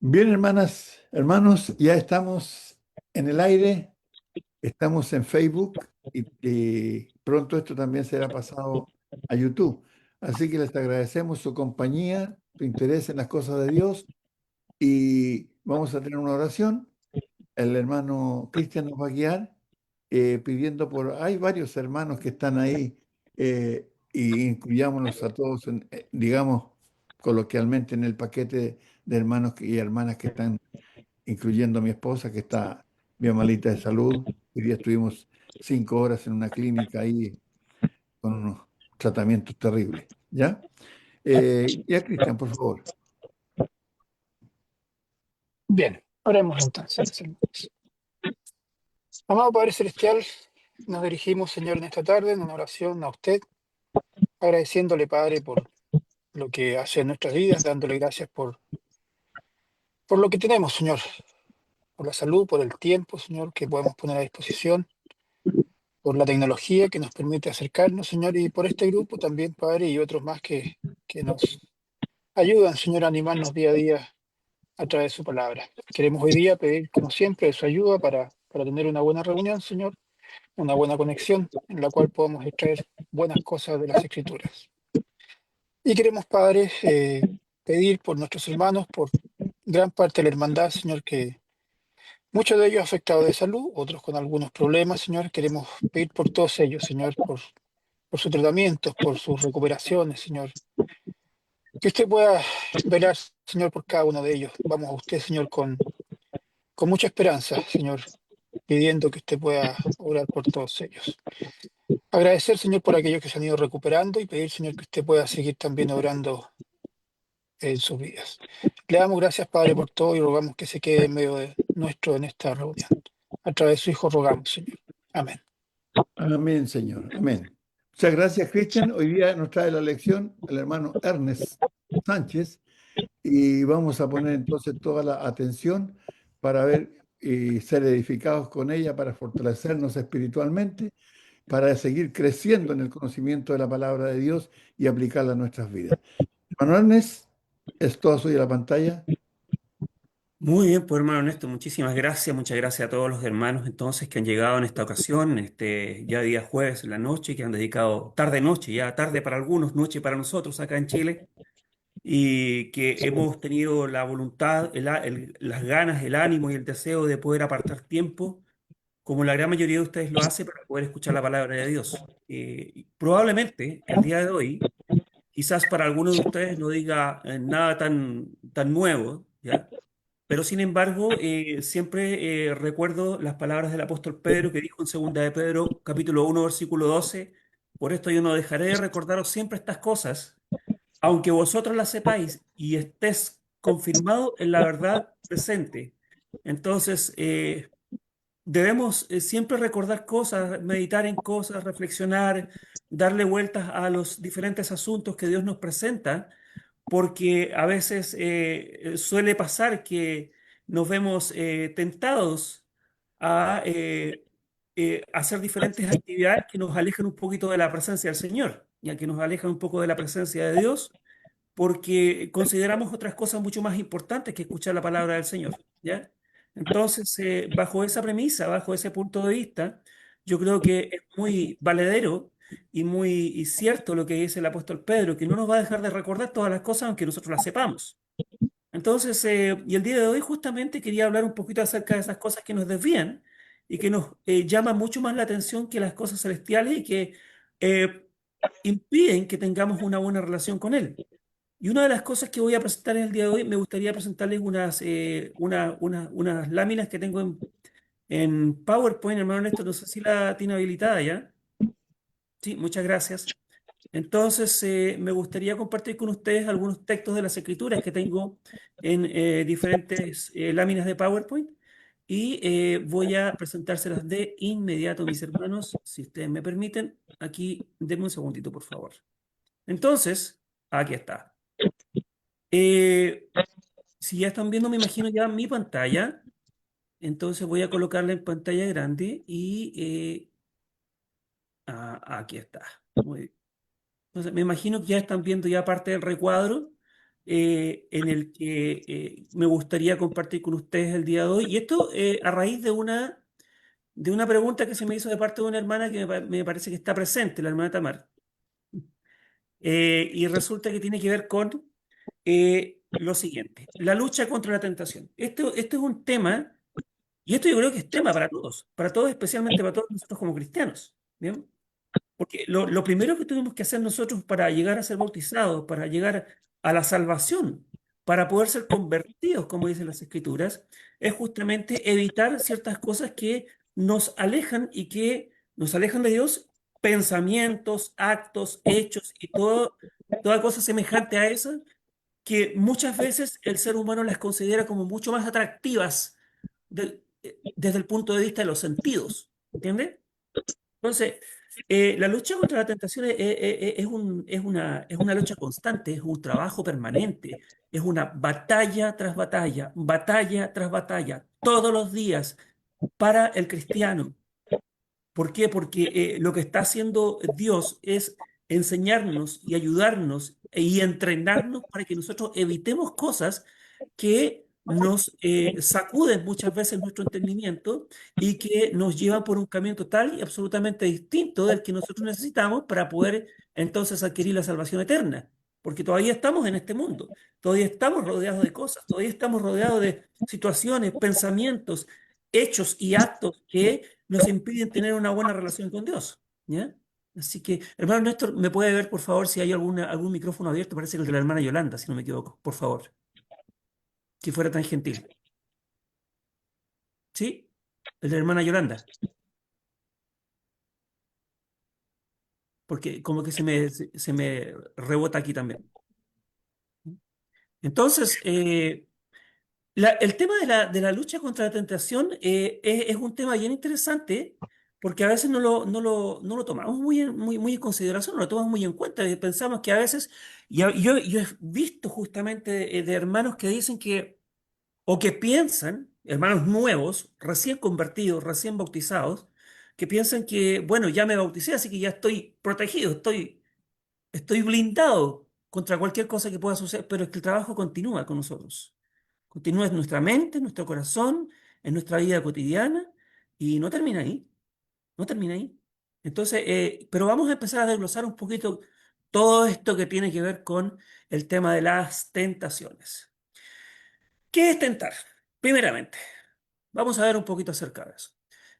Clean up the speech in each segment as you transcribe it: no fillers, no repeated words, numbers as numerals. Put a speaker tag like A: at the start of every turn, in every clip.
A: Bien, hermanas, hermanos, ya estamos en el aire, estamos en Facebook y pronto esto también será pasado a YouTube. Así que les agradecemos su compañía, su interés en las cosas de Dios y vamos a tener una oración. El hermano Cristian nos va a guiar pidiendo por... Hay varios hermanos que están ahí y incluyámonos a todos, digamos, coloquialmente en el paquete de hermanos y hermanas que están incluyendo a mi esposa que está bien malita de salud. Hoy día estuvimos 5 horas en una clínica ahí con unos tratamientos terribles. ¿Ya? Ya, Cristian, por favor.
B: Bien, oremos entonces, hermanos. Amado Padre Celestial, nos dirigimos, Señor, en esta tarde en una oración a usted, agradeciéndole, Padre, por lo que hace en nuestras vidas, dándole gracias por lo que tenemos, Señor, por la salud, por el tiempo, Señor, que podemos poner a disposición, por la tecnología que nos permite acercarnos, Señor, y por este grupo también, Padre, y otros más que nos ayudan, Señor, a animarnos día a día a través de su palabra. Queremos hoy día pedir, como siempre, su ayuda para tener una buena reunión, Señor, una buena conexión en la cual podamos extraer buenas cosas de las Escrituras. Y queremos, Padre, pedir por nuestros hermanos, por gran parte de la hermandad, Señor, que muchos de ellos afectados de salud, otros con algunos problemas, Señor. Queremos pedir por todos ellos, Señor, por sus tratamientos, por sus recuperaciones, Señor. Que usted pueda velar, Señor, por cada uno de ellos. Vamos a usted, Señor, con mucha esperanza, Señor, pidiendo que usted pueda orar por todos ellos. Agradecer, Señor, por aquellos que se han ido recuperando y pedir, Señor, que usted pueda seguir también obrando en sus vidas. Le damos gracias, Padre, por todo y rogamos que se quede en medio de nuestro en esta reunión. A través de su Hijo rogamos, Señor. Amén.
A: Amén, Señor. Amén. Muchas gracias, Cristian. Hoy día nos trae la lección el hermano Ernest Sánchez y vamos a poner entonces toda la atención para ver y ser edificados con ella, para fortalecernos espiritualmente, para seguir creciendo en el conocimiento de la palabra de Dios y aplicarla a nuestras vidas. Hermano Ernest, es todo suyo la pantalla.
C: Muy bien, pues hermano Néstor, muchísimas gracias, muchas gracias a todos los hermanos entonces que han llegado en esta ocasión, ya día jueves en la noche, que han dedicado tarde noche, ya tarde para algunos, noche para nosotros acá en Chile, y que hemos tenido la voluntad, las ganas, el ánimo y el deseo de poder apartar tiempo, como la gran mayoría de ustedes lo hace, para poder escuchar la palabra de Dios. Y probablemente el día de hoy, quizás para algunos de ustedes no diga nada tan nuevo, ¿ya? Pero sin embargo, siempre recuerdo las palabras del apóstol Pedro que dijo en Segunda de Pedro, capítulo 1 versículo 12: por esto yo no dejaré de recordaros siempre estas cosas, aunque vosotros las sepáis y estés confirmado en la verdad presente. Entonces, debemos siempre recordar cosas, meditar en cosas, reflexionar, darle vueltas a los diferentes asuntos que Dios nos presenta, porque a veces suele pasar que nos vemos tentados a hacer diferentes actividades que nos alejan un poquito de la presencia del Señor, ya que nos alejan un poco de la presencia de Dios, porque consideramos otras cosas mucho más importantes que escuchar la palabra del Señor, ¿ya? Entonces, bajo esa premisa, bajo ese punto de vista, yo creo que es muy valedero y muy cierto lo que dice el apóstol Pedro, que no nos va a dejar de recordar todas las cosas aunque nosotros las sepamos. Entonces, y el día de hoy justamente quería hablar un poquito acerca de esas cosas que nos desvían y que nos llaman mucho más la atención que las cosas celestiales y que eh, impiden que tengamos una buena relación con Él. Y una de las cosas que voy a presentar en el día de hoy, me gustaría presentarles unas láminas que tengo en PowerPoint, hermano Néstor, no sé si la tiene habilitada ya. Sí, muchas gracias. Entonces, me gustaría compartir con ustedes algunos textos de las escrituras que tengo en diferentes láminas de PowerPoint y voy a presentárselas de inmediato, mis hermanos, si ustedes me permiten. Aquí, denme un segundito, por favor. Entonces, aquí está. Eh, Si ya están viendo, me imagino ya mi pantalla, entonces voy a colocarla en pantalla grande y aquí está. Muy bien. Entonces, me imagino que ya están viendo ya parte del recuadro. en el que me gustaría compartir con ustedes el día de hoy. Y esto a raíz de una pregunta que se me hizo de parte de una hermana que me parece que está presente, la hermana Tamar. Y resulta que tiene que ver con lo siguiente, la lucha contra la tentación. Esto es un tema, y esto yo creo que es tema para todos, especialmente para todos nosotros como cristianos. ¿Bien? Porque lo primero que tuvimos que hacer nosotros para llegar a ser bautizados, para llegar a la salvación, para poder ser convertidos, como dicen las Escrituras, es justamente evitar ciertas cosas que nos alejan y que nos alejan de Dios, pensamientos, actos, hechos y toda cosa semejante a esa, que muchas veces el ser humano las considera como mucho más atractivas desde el punto de vista de los sentidos. ¿Entiendes? Entonces, la lucha contra la tentación es una lucha constante, es un trabajo permanente, es una batalla tras batalla, todos los días para el cristiano. ¿Por qué? Porque lo que está haciendo Dios es enseñarnos y ayudarnos y entrenarnos para que nosotros evitemos cosas que nos sacuden muchas veces nuestro entendimiento y que nos llevan por un camino total y absolutamente distinto del que nosotros necesitamos para poder entonces adquirir la salvación eterna. Porque todavía estamos en este mundo, todavía estamos rodeados de cosas, todavía estamos rodeados de situaciones, pensamientos, hechos y actos que nos impiden tener una buena relación con Dios. ¿Ya? Así que, hermano Néstor, ¿me puede ver, por favor, si hay algún micrófono abierto? Parece que el de la hermana Yolanda, si no me equivoco. Por favor, si fuera tan gentil. ¿Sí? El de la hermana Yolanda. Porque como que se me rebota aquí también. Entonces, el tema de la lucha contra la tentación es un tema bien interesante porque a veces no lo tomamos muy en consideración, no lo tomamos muy en cuenta. Y pensamos que a veces, yo he visto justamente de hermanos que dicen que, o que piensan, hermanos nuevos, recién convertidos, recién bautizados, que piensan que, bueno, ya me bauticé, así que ya estoy protegido, estoy blindado contra cualquier cosa que pueda suceder, pero es que el trabajo continúa con nosotros. Continúa en nuestra mente, en nuestro corazón, en nuestra vida cotidiana y no termina ahí, no termina ahí. Entonces, pero vamos a empezar a desglosar un poquito todo esto que tiene que ver con el tema de las tentaciones. ¿Qué es tentar? Primeramente, vamos a ver un poquito acerca de eso.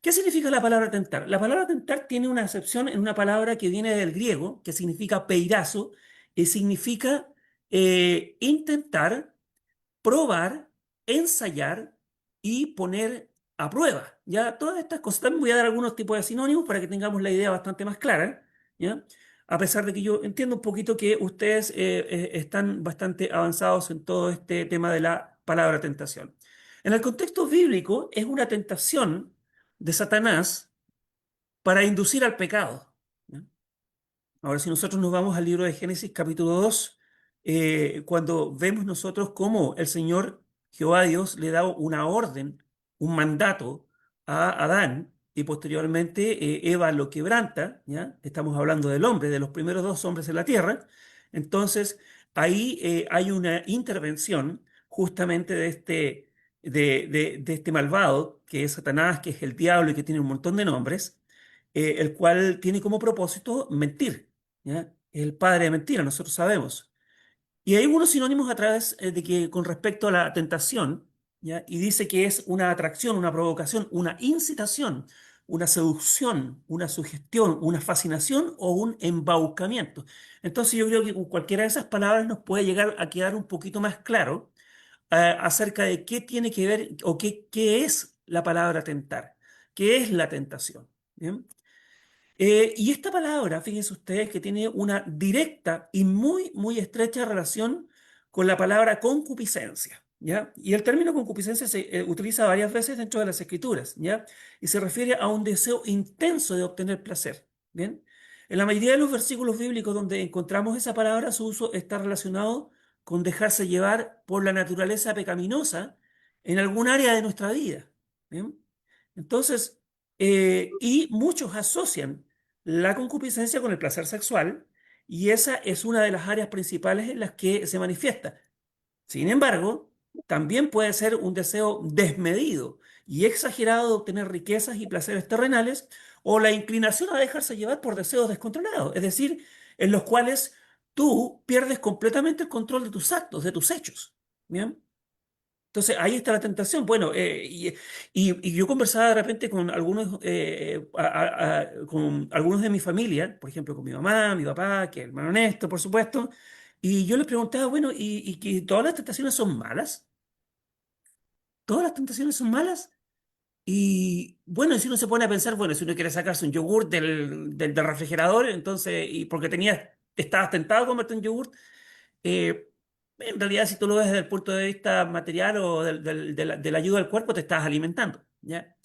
C: ¿Qué significa la palabra tentar? La palabra tentar tiene una acepción en una palabra que viene del griego, que significa peirazo, y significa intentar, probar, ensayar y poner a prueba. Ya todas estas cosas, también voy a dar algunos tipos de sinónimos para que tengamos la idea bastante más clara, ¿ya? A pesar de que yo entiendo un poquito que ustedes están bastante avanzados en todo este tema de la palabra tentación. En el contexto bíblico es una tentación de Satanás para inducir al pecado. ¿Ya? Ahora, si nosotros nos vamos al libro de Génesis capítulo 2, cuando vemos nosotros cómo el Señor Jehová Dios le da una orden, un mandato a Adán, y posteriormente Eva lo quebranta, ¿ya? Estamos hablando del hombre, de los primeros dos hombres en la tierra. Entonces, ahí hay una intervención justamente de este malvado, que es Satanás, que es el diablo y que tiene un montón de nombres, el cual tiene como propósito mentir. ¿Ya? El padre de mentira, nosotros sabemos. Y hay unos sinónimos a través de que con respecto a la tentación, ¿ya? Y dice que es una atracción, una provocación, una incitación, una seducción, una sugestión, una fascinación o un embaucamiento. Entonces yo creo que con cualquiera de esas palabras nos puede llegar a quedar un poquito más claro acerca de qué tiene que ver o qué es la palabra tentar, qué es la tentación. ¿Bien? Y esta palabra, fíjense ustedes, que tiene una directa y muy estrecha relación con la palabra concupiscencia, ¿ya? Y el término concupiscencia se utiliza varias veces dentro de las escrituras, ¿ya? Y se refiere a un deseo intenso de obtener placer, ¿bien? En la mayoría de los versículos bíblicos donde encontramos esa palabra, su uso está relacionado con dejarse llevar por la naturaleza pecaminosa en algún área de nuestra vida, ¿bien? Entonces, y muchos asocian la concupiscencia con el placer sexual, y esa es una de las áreas principales en las que se manifiesta. Sin embargo, también puede ser un deseo desmedido y exagerado de obtener riquezas y placeres terrenales, o la inclinación a dejarse llevar por deseos descontrolados, es decir, en los cuales tú pierdes completamente el control de tus actos, de tus hechos. ¿Bien? Entonces ahí está la tentación. Bueno, y yo conversaba de repente con algunos, con algunos de mi familia, por ejemplo, con mi mamá, mi papá, que es el hermano Néstor, por supuesto, y yo les preguntaba, bueno, ¿y que todas las tentaciones son malas? ¿Todas las tentaciones son malas? Y bueno, si uno se pone a pensar, bueno, si uno quiere sacarse un yogur del refrigerador, entonces, y porque estabas tentado a comerte un yogur, eh, en realidad, si tú lo ves desde el punto de vista material o de la ayuda al cuerpo, te estás alimentando, ¿ya?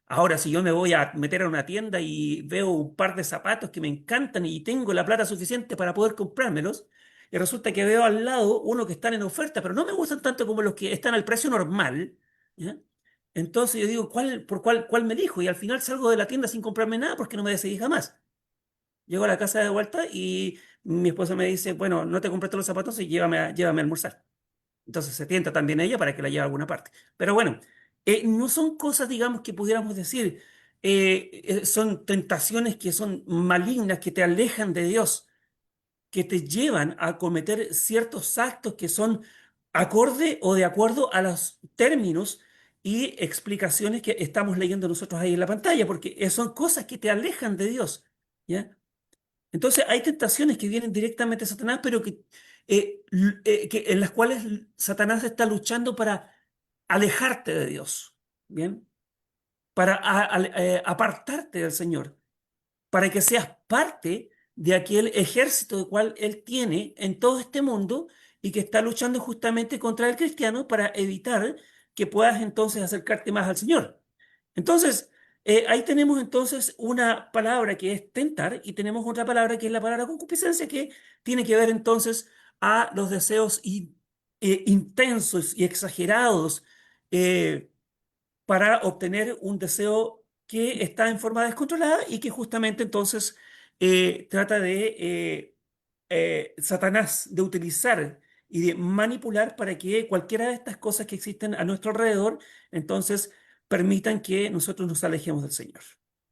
C: Ahora, si yo me voy a meter a una tienda y veo un par de zapatos que me encantan y tengo la plata suficiente para poder comprármelos, y resulta que veo al lado uno que están en oferta, pero no me gustan tanto como los que están al precio normal, ¿ya? Entonces yo digo, ¿cuál me elijo? Y al final salgo de la tienda sin comprarme nada porque no me decidí jamás. Llego a la casa de vuelta y mi esposa me dice, bueno, no te compraste los zapatos y llévame a almorzar. Entonces se tienta también ella para que la lleve a alguna parte. Pero bueno, no son cosas, digamos, que pudiéramos decir, son tentaciones que son malignas, que te alejan de Dios, que te llevan a cometer ciertos actos que son acorde o de acuerdo a los términos y explicaciones que estamos leyendo nosotros ahí en la pantalla, porque son cosas que te alejan de Dios. ¿Ya? Entonces hay tentaciones que vienen directamente de Satanás, pero en las cuales Satanás está luchando para alejarte de Dios, ¿bien? Para apartarte del Señor, para que seas parte de aquel ejército del cual Él tiene en todo este mundo y que está luchando justamente contra el cristiano para evitar que puedas entonces acercarte más al Señor. Entonces, ahí tenemos entonces una palabra que es tentar y tenemos otra palabra que es la palabra concupiscencia que tiene que ver entonces a los deseos intensos y exagerados eh, para obtener un deseo que está en forma descontrolada y que justamente entonces trata de Satanás de utilizar y de manipular para que cualquiera de estas cosas que existen a nuestro alrededor, entonces permitan que nosotros nos alejemos del Señor.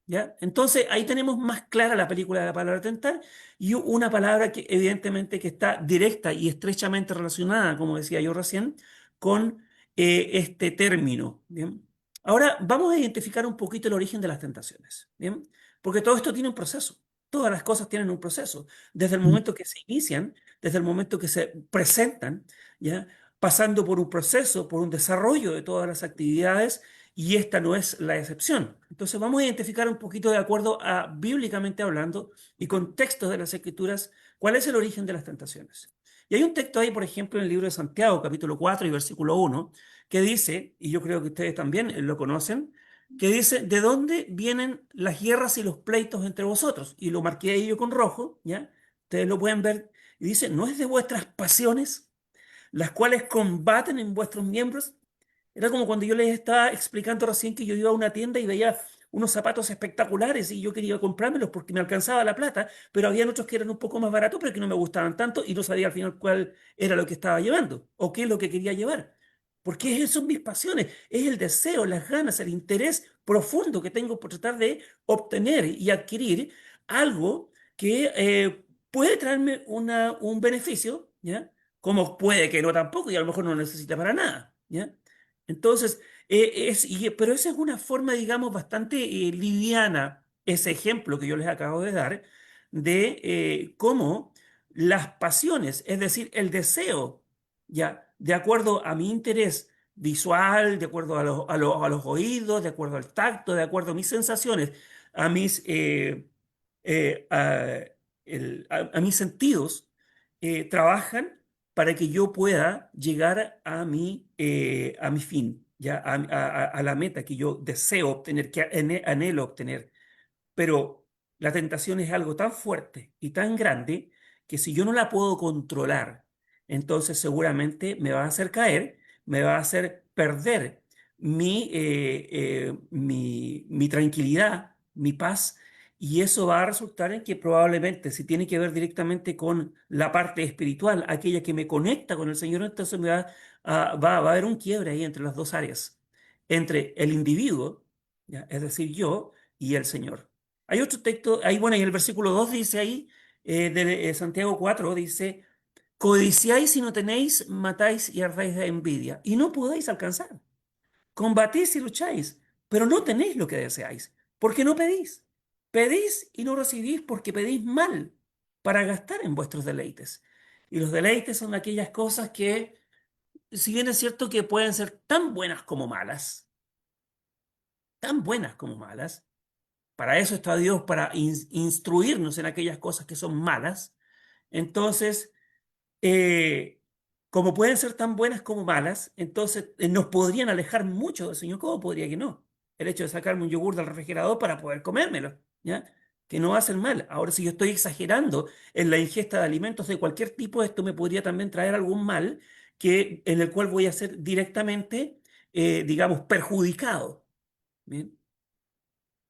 C: ¿Ya? Entonces ahí tenemos más clara la película de la palabra tentar y una palabra que evidentemente que está directa y estrechamente relacionada, como decía yo recién, con este término. ¿Bien? Ahora vamos a identificar un poquito el origen de las tentaciones, ¿bien? Porque todo esto tiene un proceso. Todas las cosas tienen un proceso. Desde el momento que se inician, desde el momento que se presentan, ¿ya? Pasando por un proceso, por un desarrollo de todas las actividades, y esta no es la excepción. Entonces vamos a identificar un poquito de acuerdo a bíblicamente hablando y con textos de las Escrituras, cuál es el origen de las tentaciones. Y hay un texto ahí, por ejemplo, en el libro de Santiago, capítulo 4 y versículo 1, que dice, y yo creo que ustedes también lo conocen, que dice, ¿de dónde vienen las guerras y los pleitos entre vosotros? Y lo marqué ahí yo con rojo, ¿ya? Ustedes lo pueden ver. Y dice, ¿no es de vuestras pasiones, las cuales combaten en vuestros miembros? Era como cuando yo les estaba explicando recién que yo iba a una tienda y veía unos zapatos espectaculares y yo quería comprármelos porque me alcanzaba la plata, pero había otros que eran un poco más baratos, pero que no me gustaban tanto y no sabía al final cuál era lo que estaba llevando o qué es lo que quería llevar. Porque esas son mis pasiones, es el deseo, las ganas, el interés profundo que tengo por tratar de obtener y adquirir algo que puede traerme un beneficio, ¿ya? Como puede que no tampoco y a lo mejor no lo necesita para nada, ¿ya? Entonces, pero esa es una forma, digamos, bastante liviana, ese ejemplo que yo les acabo de dar, de cómo las pasiones, es decir, el deseo, ya, de acuerdo a mi interés visual, de acuerdo a los oídos, de acuerdo al tacto, de acuerdo a mis sensaciones, a mis, eh, a, a mis sentidos, trabajan para que yo pueda llegar a mi fin, ya, a la meta que yo deseo obtener, que anhelo obtener. Pero la tentación es algo tan fuerte y tan grande que si yo no la puedo controlar, entonces seguramente me va a hacer caer, me va a hacer perder mi tranquilidad, mi paz Y eso va a resultar en que probablemente, si tiene que ver directamente con la parte espiritual, aquella que me conecta con el Señor, entonces va a haber un quiebre ahí entre las dos áreas, entre el individuo, ¿ya? Es decir, yo y el Señor. Hay otro texto, ahí, bueno, y el versículo 2 dice ahí, de Santiago 4 dice, codiciáis y no tenéis, matáis y ardáis de envidia, y no podéis alcanzar. Combatís y lucháis, pero no tenéis lo que deseáis, porque no pedís. Pedís y no recibís porque pedís mal, para gastar en vuestros deleites. Y los deleites son aquellas cosas que, si bien es cierto que pueden ser tan buenas como malas, para eso está Dios, para instruirnos en aquellas cosas que son malas. Entonces, eh, como pueden ser tan buenas como malas, entonces nos podrían alejar mucho del Señor. ¿Cómo podría que no? El hecho de sacarme un yogur del refrigerador para poder comérmelo, ¿ya? Que no hacen mal. Ahora, si yo estoy exagerando en la ingesta de alimentos de cualquier tipo, esto me podría también traer algún mal en el cual voy a ser directamente, digamos, perjudicado. ¿Bien?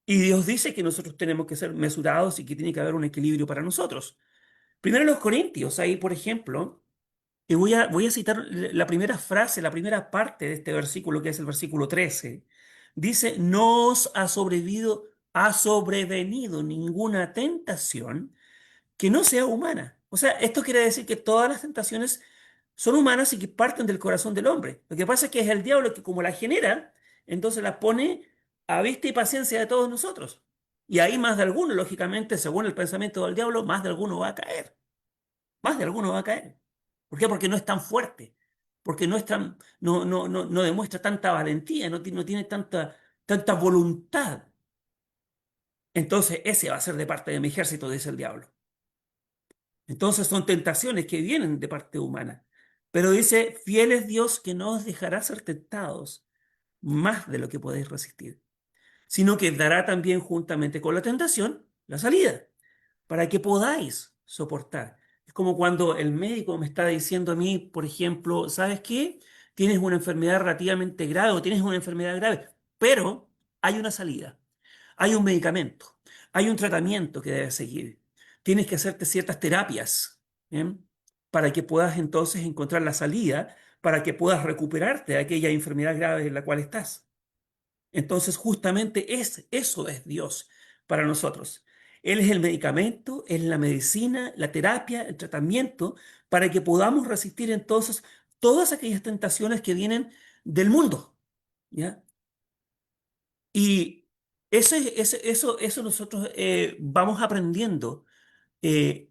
C: Y Dios dice que nosotros tenemos que ser mesurados y que tiene que haber un equilibrio para nosotros. Primero los Corintios, ahí, por ejemplo. Y voy a citar la primera frase, la primera parte de este versículo, que es el versículo 13. Dice, no os ha sobrevenido ninguna tentación que no sea humana. O sea, esto quiere decir que todas las tentaciones son humanas y que parten del corazón del hombre. Lo que pasa es que es el diablo que como la genera, entonces la pone a vista y paciencia de todos nosotros. Y ahí más de alguno, lógicamente, según el pensamiento del diablo, más de alguno va a caer. Más de alguno va a caer. ¿Por qué? Porque no es tan fuerte, porque no demuestra tanta valentía, no tiene tanta voluntad. Entonces ese va a ser de parte de mi ejército, dice el diablo. Entonces son tentaciones que vienen de parte humana. Pero dice, fiel es Dios que no os dejará ser tentados más de lo que podéis resistir, sino que dará también juntamente con la tentación la salida para que podáis soportar. Es como cuando el médico me está diciendo a mí, por ejemplo, ¿sabes qué? Tienes una enfermedad relativamente grave o tienes una enfermedad grave, pero hay una salida, hay un medicamento, hay un tratamiento que debes seguir. Tienes que hacerte ciertas terapias, ¿bien? Para que puedas entonces encontrar la salida, para que puedas recuperarte de aquella enfermedad grave en la cual estás. Entonces, justamente eso es Dios para nosotros. Él es el medicamento, es la medicina, la terapia, el tratamiento, para que podamos resistir entonces todas aquellas tentaciones que vienen del mundo, ¿ya? Y eso nosotros vamos aprendiendo eh,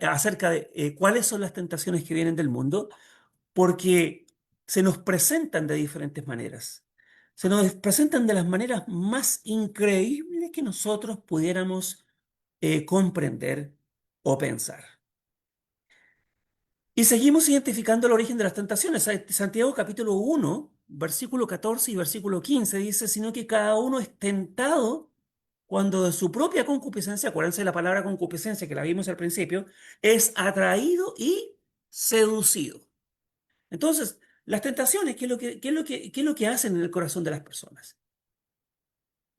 C: acerca de cuáles son las tentaciones que vienen del mundo porque se nos presentan de diferentes maneras. Se nos presentan de las maneras más increíbles que nosotros pudiéramos comprender o pensar. Y seguimos identificando el origen de las tentaciones. Santiago capítulo 1, versículo 14 y versículo 15 dice, sino que cada uno es tentado cuando de su propia concupiscencia, acuérdense de la palabra concupiscencia que la vimos al principio, es atraído y seducido. Entonces, las tentaciones, qué es lo que hacen en el corazón de las personas?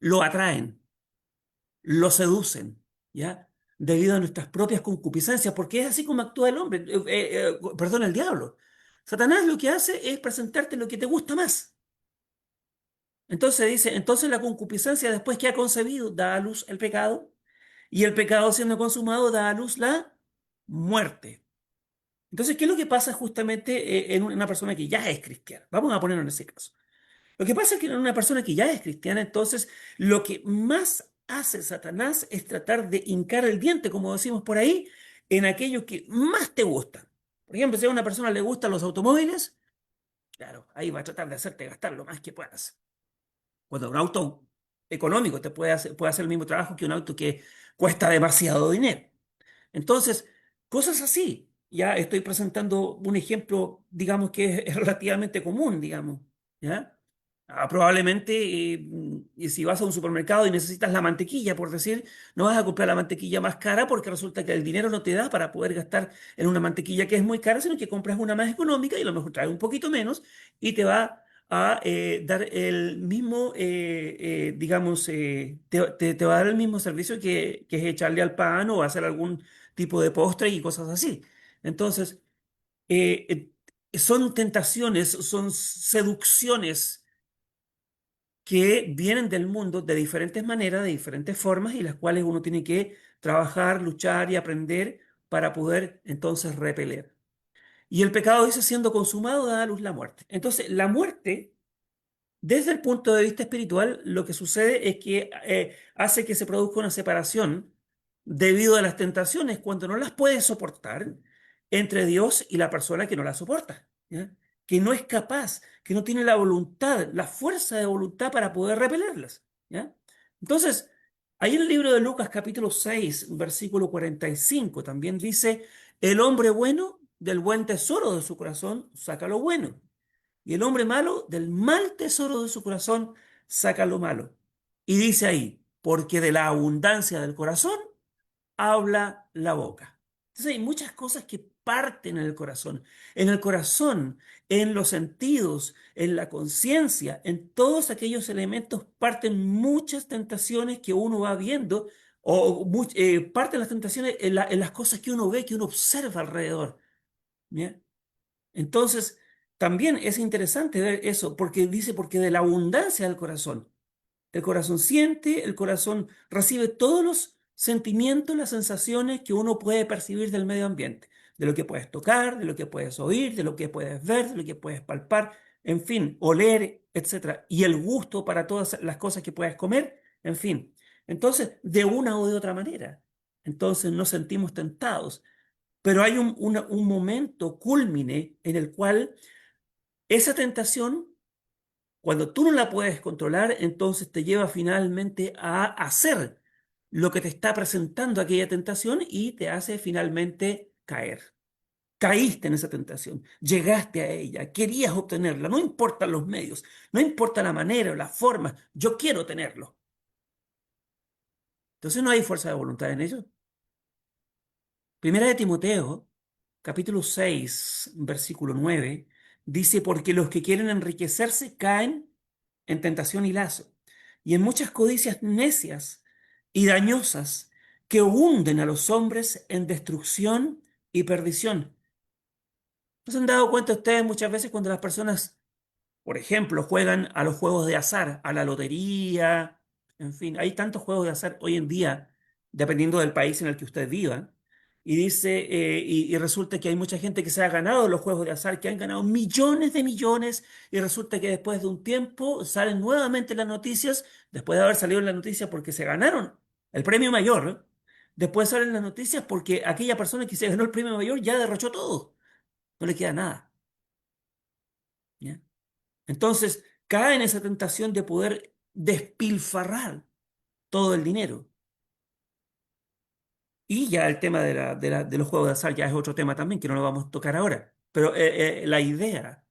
C: Lo atraen, lo seducen, ¿ya? Debido a nuestras propias concupiscencias, porque es así como actúa el hombre, perdón, el diablo. Satanás lo que hace es presentarte lo que te gusta más. Entonces dice, entonces la concupiscencia después que ha concebido da a luz el pecado, y el pecado siendo consumado da a luz la muerte. Entonces, ¿qué es lo que pasa justamente en una persona que ya es cristiana? Vamos a ponerlo en ese caso. Lo que pasa es que en una persona que ya es cristiana, entonces lo que más hace Satanás es tratar de hincar el diente, como decimos por ahí, en aquello que más te gusta. Por ejemplo, si a una persona le gustan los automóviles, claro, ahí va a tratar de hacerte gastar lo más que puedas. Cuando un auto económico puede hacer el mismo trabajo que un auto que cuesta demasiado dinero. Entonces, cosas así. Ya estoy presentando un ejemplo, digamos, que es relativamente común, digamos. ¿Ya? Probablemente, y si vas a un supermercado y necesitas la mantequilla, por decir, no vas a comprar la mantequilla más cara porque resulta que el dinero no te da para poder gastar en una mantequilla que es muy cara, sino que compras una más económica y a lo mejor trae un poquito menos y te va a dar el mismo, digamos, te va a dar el mismo servicio que es echarle al pan o hacer algún tipo de postre y cosas así. Entonces, son tentaciones, son seducciones que vienen del mundo de diferentes maneras, de diferentes formas, y las cuales uno tiene que trabajar, luchar y aprender para poder entonces repeler. Y el pecado dice, siendo consumado, da a luz la muerte. Entonces, la muerte, desde el punto de vista espiritual, lo que sucede es que hace que se produzca una separación debido a las tentaciones cuando no las puede soportar entre Dios y la persona que no la soporta, ¿ya? Que no es capaz, que no tiene la voluntad, la fuerza de voluntad para poder repelerlas, ¿ya? Entonces, ahí en el libro de Lucas capítulo 6 versículo 45 también dice, el hombre bueno del buen tesoro de su corazón saca lo bueno y el hombre malo, del mal tesoro de su corazón, saca lo malo. Y dice ahí, porque de la abundancia del corazón habla la boca. Entonces hay muchas cosas que parten en el corazón. En el corazón, en los sentidos, en la conciencia, en todos aquellos elementos parten muchas tentaciones que uno va viendo o parten las tentaciones en las cosas que uno ve, que uno observa alrededor. ¿Ya? Entonces, también es interesante ver eso, porque dice, porque de la abundancia del corazón, el corazón siente, el corazón recibe todos los sentimientos, las sensaciones que uno puede percibir del medio ambiente, de lo que puedes tocar, de lo que puedes oír, de lo que puedes ver, de lo que puedes palpar, en fin, oler, etcétera, y el gusto para todas las cosas que puedes comer, en fin. Entonces, de una o de otra manera, entonces nos sentimos tentados. Pero hay un momento cúlmine en el cual esa tentación, cuando tú no la puedes controlar, entonces te lleva finalmente a hacer lo que te está presentando aquella tentación y te hace finalmente caer. Caíste en esa tentación, llegaste a ella, querías obtenerla, no importan los medios, no importa la manera o la forma, yo quiero tenerlo. Entonces no hay fuerza de voluntad en ello. Primera de Timoteo, capítulo 6, versículo 9, dice, porque los que quieren enriquecerse caen en tentación y lazo, y en muchas codicias necias y dañosas que hunden a los hombres en destrucción y perdición. ¿No se han dado cuenta ustedes muchas veces cuando las personas, por ejemplo, juegan a los juegos de azar, a la lotería, en fin, hay tantos juegos de azar hoy en día, dependiendo del país en el que usted viva, y dice, y resulta que hay mucha gente que se ha ganado los juegos de azar, que han ganado millones de millones, y resulta que después de un tiempo salen nuevamente las noticias, después de haber salido en las noticias porque se ganaron el premio mayor, ¿no? Después salen las noticias porque aquella persona que se ganó el premio mayor ya derrochó todo, no le queda nada, ¿ya? Entonces, cae en esa tentación de poder despilfarrar todo el dinero. Y ya el tema de los juegos de azar ya es otro tema también, que no lo vamos a tocar ahora. Pero la idea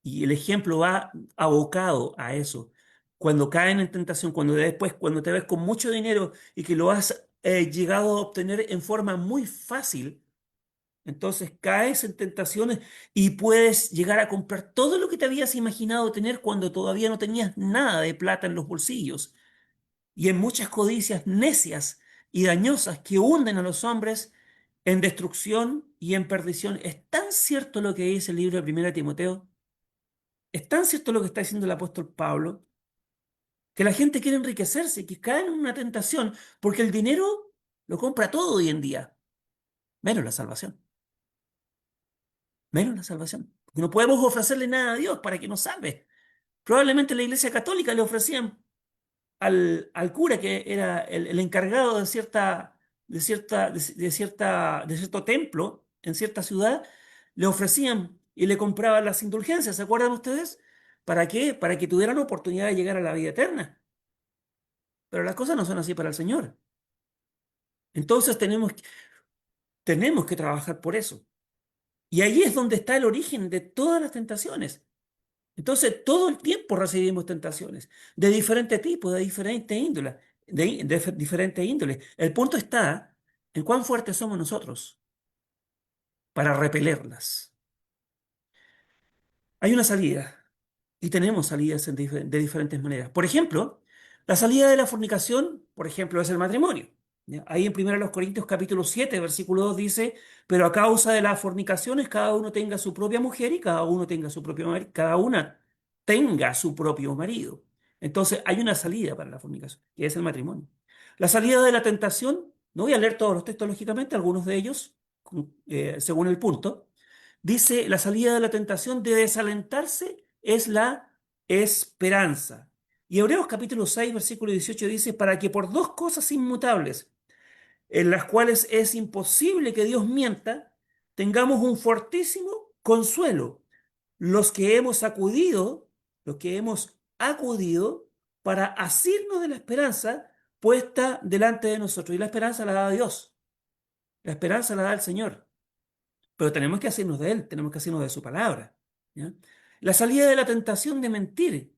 C: y el ejemplo va abocado a eso. Cuando caen en tentación, cuando después, cuando te ves con mucho dinero y que lo has llegado a obtener en forma muy fácil, entonces caes en tentaciones y puedes llegar a comprar todo lo que te habías imaginado tener cuando todavía no tenías nada de plata en los bolsillos. Y en muchas codicias necias y dañosas que hunden a los hombres en destrucción y en perdición. Es tan cierto lo que dice el libro de Primera Timoteo, es tan cierto lo que está diciendo el apóstol Pablo, que la gente quiere enriquecerse, que cae en una tentación, porque el dinero lo compra todo hoy en día, menos la salvación. Menos la salvación. Porque no podemos ofrecerle nada a Dios para que nos salve. Probablemente la Iglesia Católica le ofrecían al cura, que era el encargado de cierto templo en cierta ciudad, le ofrecían y le compraban las indulgencias. ¿Se acuerdan ustedes? ¿Para qué? Para que tuvieran oportunidad de llegar a la vida eterna. Pero las cosas no son así para el Señor. Entonces tenemos que trabajar por eso. Y ahí es donde está el origen de todas las tentaciones. Entonces, todo el tiempo recibimos tentaciones de diferente tipo, de diferente índole, de diferente índole. El punto está en cuán fuertes somos nosotros para repelerlas. Hay una salida, Y tenemos salidas de diferentes maneras. Por ejemplo, la salida de la fornicación, por ejemplo, es el matrimonio. ¿Ya? Ahí en 1 Corintios capítulo 7, versículo 2 dice, pero a causa de las fornicaciones, cada uno tenga su propia mujer y cada uno tenga su propio marido, cada una tenga su propio marido. Entonces hay una salida para la fornicación, que es el matrimonio. La salida de la tentación, no voy a leer todos los textos lógicamente, algunos de ellos, según el punto, dice, la salida de la tentación de desalentarse es la esperanza. Y Hebreos capítulo 6, versículo 18 dice, para que por dos cosas inmutables, en las cuales es imposible que Dios mienta, tengamos un fortísimo consuelo, los que hemos acudido, los que hemos acudido para asirnos de la esperanza puesta delante de nosotros. Y la esperanza la da Dios, la esperanza la da el Señor. Pero tenemos que hacernos de Él, tenemos que hacernos de su palabra. ¿Ya? La salida de la tentación de mentir,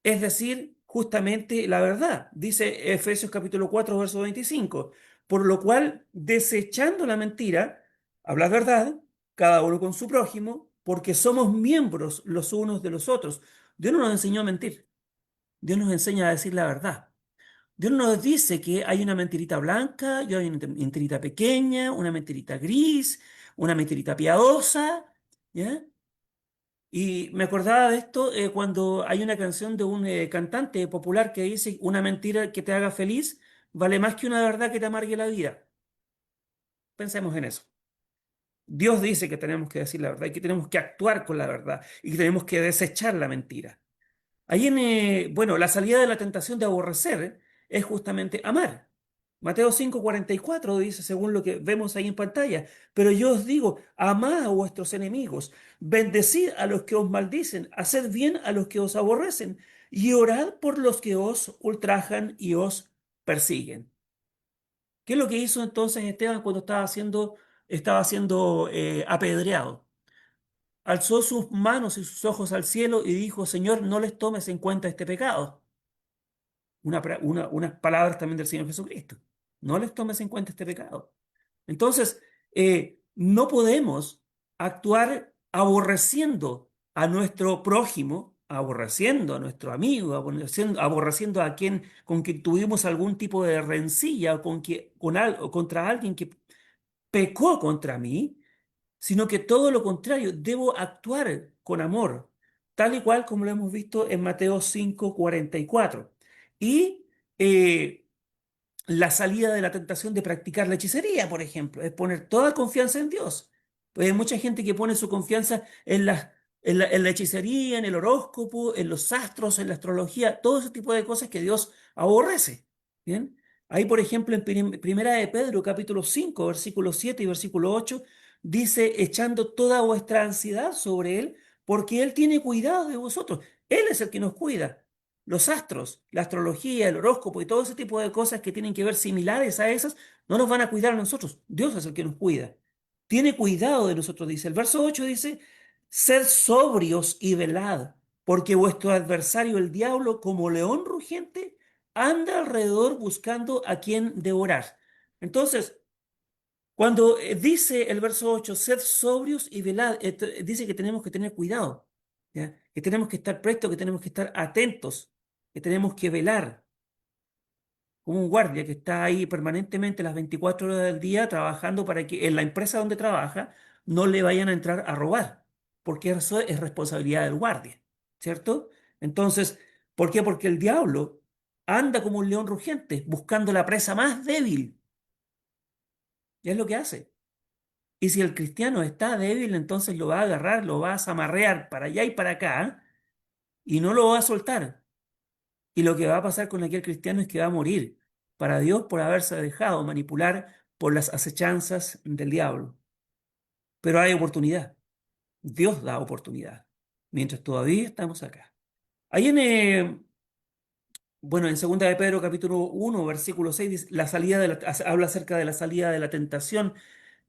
C: es decir, justamente la verdad. Dice Efesios capítulo 4, verso 25. Por lo cual, desechando la mentira, habla verdad, cada uno con su prójimo, porque somos miembros los unos de los otros. Dios no nos enseñó a mentir, Dios nos enseña a decir la verdad. Dios no nos dice que hay una mentirita blanca, y hay una mentirita pequeña, una mentirita gris, una mentirita piadosa, ¿ya? Y me acordaba de esto cuando hay una canción de un cantante popular que dice, una mentira que te haga feliz vale más que una verdad que te amargue la vida. Pensemos en eso. Dios dice que tenemos que decir la verdad y que tenemos que actuar con la verdad y que tenemos que desechar la mentira. Ahí bueno, la salida de la tentación de aborrecer es justamente amar. Mateo 5:44 dice, según lo que vemos ahí en pantalla, pero yo os digo, amad a vuestros enemigos, bendecid a los que os maldicen, haced bien a los que os aborrecen y orad por los que os ultrajan y os persiguen. ¿Qué es lo que hizo entonces Esteban cuando estaba siendo apedreado? Alzó sus manos y sus ojos al cielo y dijo, Señor, no les tomes en cuenta este pecado. Unas palabras también del Señor Jesucristo. No les tomes en cuenta este pecado. Entonces, no podemos actuar aborreciendo a nuestro prójimo, aborreciendo a nuestro amigo, aborreciendo a quien con quien tuvimos algún tipo de rencilla o contra alguien que pecó contra mí, sino que todo lo contrario, debo actuar con amor, tal y cual como lo hemos visto en Mateo 5:44. Y eh, la salida de la tentación de practicar la hechicería, por ejemplo, es poner toda confianza en Dios. Pues hay mucha gente que pone su confianza en la hechicería, en el horóscopo, en los astros, en la astrología, todo ese tipo de cosas que Dios aborrece. ¿Bien? Ahí, por ejemplo, en Primera de Pedro, capítulo 5, versículo 7 y versículo 8, dice, echando toda vuestra ansiedad sobre Él, porque Él tiene cuidado de vosotros. Él es el que nos cuida. Los astros, la astrología, el horóscopo y todo ese tipo de cosas que tienen que ver similares a esas, no nos van a cuidar a nosotros. Dios es el que nos cuida. Tiene cuidado de nosotros, dice. El verso 8 dice, sed sobrios y velad, porque vuestro adversario, el diablo, como león rugiente, anda alrededor buscando a quien devorar. Entonces, cuando dice el verso 8, sed sobrios y velad, dice que tenemos que tener cuidado, ¿ya? Que tenemos que estar prestos, que tenemos que estar atentos, que tenemos que velar, como un guardia que está ahí permanentemente las 24 horas del día trabajando para que en la empresa donde trabaja no le vayan a entrar a robar, porque eso es responsabilidad del guardia, ¿cierto? Entonces, ¿por qué? Porque el diablo anda como un león rugiente buscando la presa más débil, y es lo que hace. Y si el cristiano está débil, entonces lo va a agarrar, lo va a zamarrear para allá y para acá, y no lo va a soltar. Y lo que va a pasar con aquel cristiano es que va a morir para Dios por haberse dejado manipular por las acechanzas del diablo. Pero hay oportunidad. Dios da oportunidad. Mientras todavía estamos acá. Ahí bueno, en Segunda de Pedro capítulo 1 versículo 6 dice, habla acerca de la salida de la tentación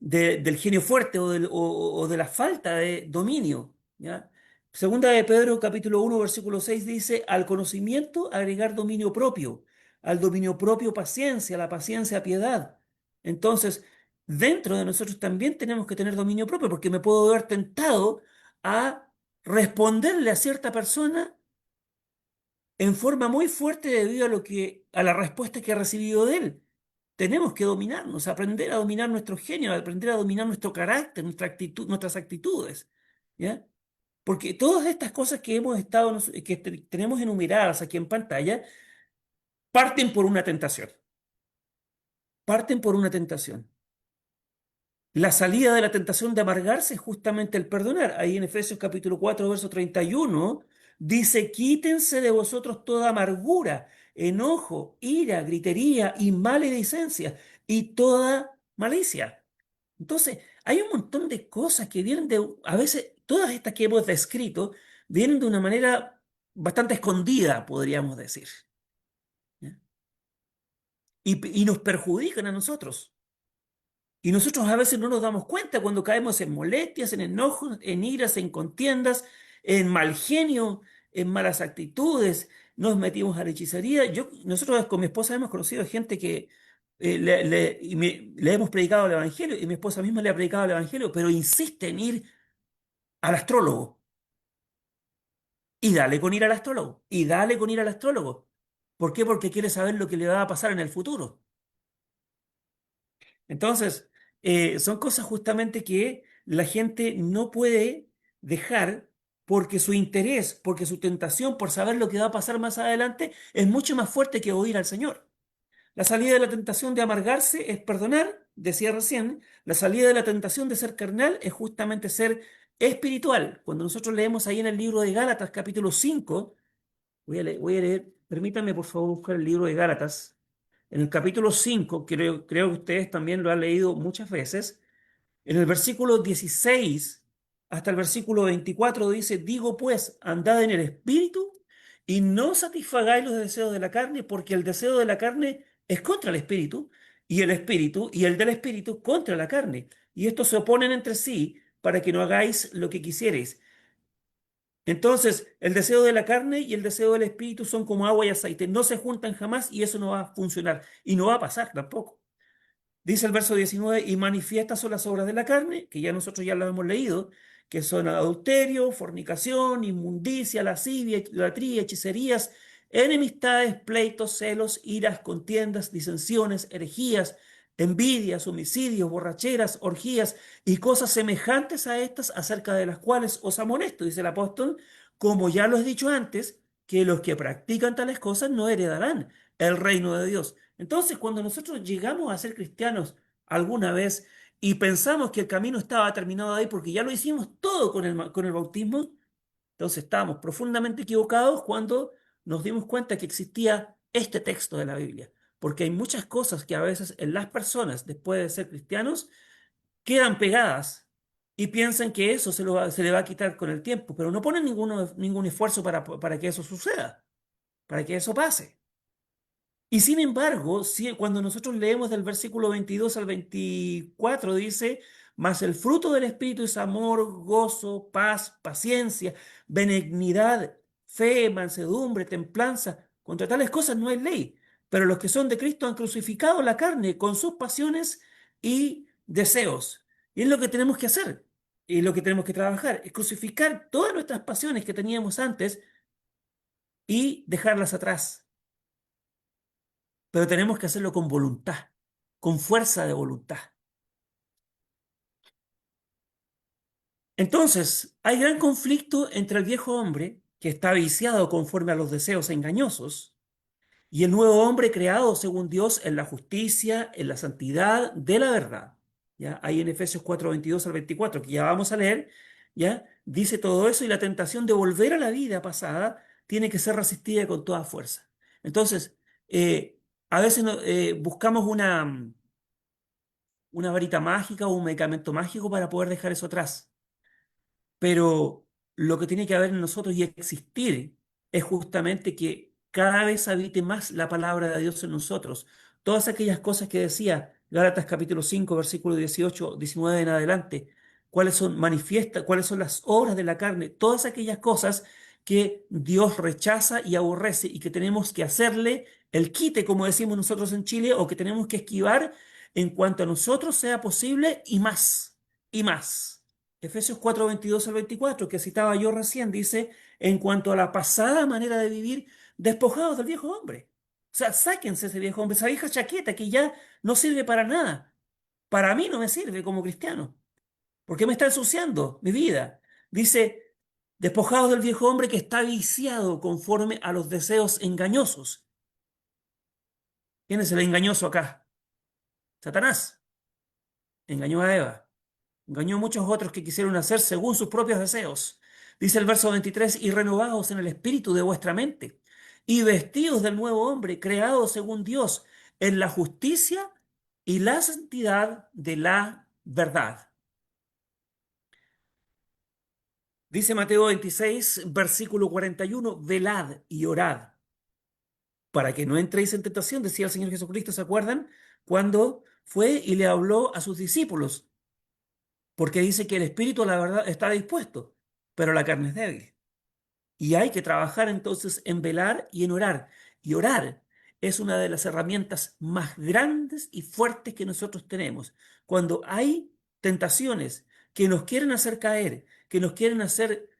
C: del genio fuerte o de la falta de dominio, ¿ya? Segunda de Pedro, capítulo 1 versículo 6 dice, al conocimiento agregar dominio propio, al dominio propio paciencia, a la paciencia piedad. Entonces, dentro de nosotros también tenemos que tener dominio propio, porque me puedo ver tentado a responderle a cierta persona en forma muy fuerte debido a la respuesta que ha recibido de él. Tenemos que dominarnos, aprender a dominar nuestro genio, aprender a dominar nuestro carácter, nuestra actitud, nuestras actitudes, ¿ya? Porque todas estas cosas que tenemos enumeradas aquí en pantalla parten por una tentación. Parten por una tentación. La salida de la tentación de amargarse es justamente el perdonar. Ahí en Efesios capítulo 4, verso 31, dice, quítense de vosotros toda amargura, enojo, ira, gritería y maledicencia y toda malicia. Entonces, hay un montón de cosas que vienen a veces, todas estas que hemos descrito, vienen de una manera bastante escondida, podríamos decir, ¿ya? Y nos perjudican a nosotros. Y nosotros a veces no nos damos cuenta cuando caemos en molestias, en enojos, en iras, en contiendas, en mal genio, en malas actitudes, nos metimos a la hechicería. Nosotros con mi esposa hemos conocido gente que le hemos predicado el Evangelio y mi esposa misma le ha predicado el Evangelio, pero insiste en ir al astrólogo. Y dale con ir al astrólogo. Y dale con ir al astrólogo. ¿Por qué? Porque quiere saber lo que le va a pasar en el futuro. Entonces, son cosas justamente que la gente no puede dejar porque su interés, porque su tentación por saber lo que va a pasar más adelante es mucho más fuerte que oír al Señor. La salida de la tentación de amargarse es perdonar, decía recién. La salida de la tentación de ser carnal es justamente ser espiritual. Cuando nosotros leemos ahí en el libro de Gálatas, capítulo 5, voy a leer, permítanme por favor buscar el libro de Gálatas. En el capítulo 5, creo que ustedes también lo han leído muchas veces, en el versículo 16 hasta el versículo 24 dice, digo pues, andad en el espíritu y no satisfagáis los deseos de la carne, porque el deseo de la carne es contra el espíritu y el del espíritu contra la carne. Y estos se oponen entre sí para que no hagáis lo que quisierais. Entonces, el deseo de la carne y el deseo del espíritu son como agua y aceite. No se juntan jamás y eso no va a funcionar. Y no va a pasar tampoco. Dice el verso 19, y manifiestas son las obras de la carne, que ya nosotros ya lo hemos leído, que son adulterio, fornicación, inmundicia, lascivia, idolatría, hechicerías, enemistades, pleitos, celos, iras, contiendas, disensiones, herejías, envidias, homicidios, borracheras, orgías y cosas semejantes a estas, acerca de las cuales os amonesto, dice el apóstol, como ya lo he dicho antes, que los que practican tales cosas no heredarán el reino de Dios. Entonces, cuando nosotros llegamos a ser cristianos alguna vez y pensamos que el camino estaba terminado ahí porque ya lo hicimos todo con el bautismo, entonces estábamos profundamente equivocados cuando nos dimos cuenta que existía este texto de la Biblia. Porque hay muchas cosas que a veces en las personas, después de ser cristianos, quedan pegadas y piensan que eso se le va a quitar con el tiempo, pero no ponen ningún esfuerzo para que eso suceda, para que eso pase. Y sin embargo, cuando nosotros leemos del versículo 22 al 24, dice, mas el fruto del Espíritu es amor, gozo, paz, paciencia, benignidad, fe, mansedumbre, templanza. Contra tales cosas no hay ley, pero los que son de Cristo han crucificado la carne con sus pasiones y deseos. Y es lo que tenemos que hacer, y lo que tenemos que trabajar, es crucificar todas nuestras pasiones que teníamos antes y dejarlas atrás. Pero tenemos que hacerlo con voluntad, con fuerza de voluntad. Entonces, hay gran conflicto entre el viejo hombre, que está viciado conforme a los deseos engañosos, y el nuevo hombre creado según Dios en la justicia, en la santidad de la verdad. ¿Ya? Ahí en Efesios 4, 22 al 24, que ya vamos a leer, ¿ya? Dice todo eso y la tentación de volver a la vida pasada tiene que ser resistida con toda fuerza. Entonces, a veces buscamos una varita mágica o un medicamento mágico para poder dejar eso atrás. Pero lo que tiene que haber en nosotros y existir es justamente que cada vez habite más la palabra de Dios en nosotros. Todas aquellas cosas que decía Gálatas capítulo 5, versículo 18, 19 en adelante, cuáles son las obras de la carne, todas aquellas cosas que Dios rechaza y aborrece y que tenemos que hacerle el quite, como decimos nosotros en Chile, o que tenemos que esquivar en cuanto a nosotros sea posible y más, y más. Efesios 4, 22 al 24, que citaba yo recién, dice, en cuanto a la pasada manera de vivir, despojados del viejo hombre. O sea, sáquense ese viejo hombre, esa vieja chaqueta que ya no sirve para nada. Para mí no me sirve como cristiano, porque me está ensuciando mi vida. Dice, despojados del viejo hombre que está viciado conforme a los deseos engañosos. ¿Quién es el engañoso acá? Satanás. Engañó a Eva. Engañó a muchos otros que quisieron hacer según sus propios deseos. Dice el verso 23, y renovados en el espíritu de vuestra mente, y vestidos del nuevo hombre, creado según Dios, en la justicia y la santidad de la verdad. Dice Mateo 26, versículo 41, velad y orad, para que no entréis en tentación, decía el Señor Jesucristo, ¿se acuerdan? Cuando fue y le habló a sus discípulos, porque dice que el espíritu, la verdad, está dispuesto, pero la carne es débil. Y hay que trabajar entonces en velar y en orar. Y orar es una de las herramientas más grandes y fuertes que nosotros tenemos. Cuando hay tentaciones que nos quieren hacer caer, que nos quieren hacer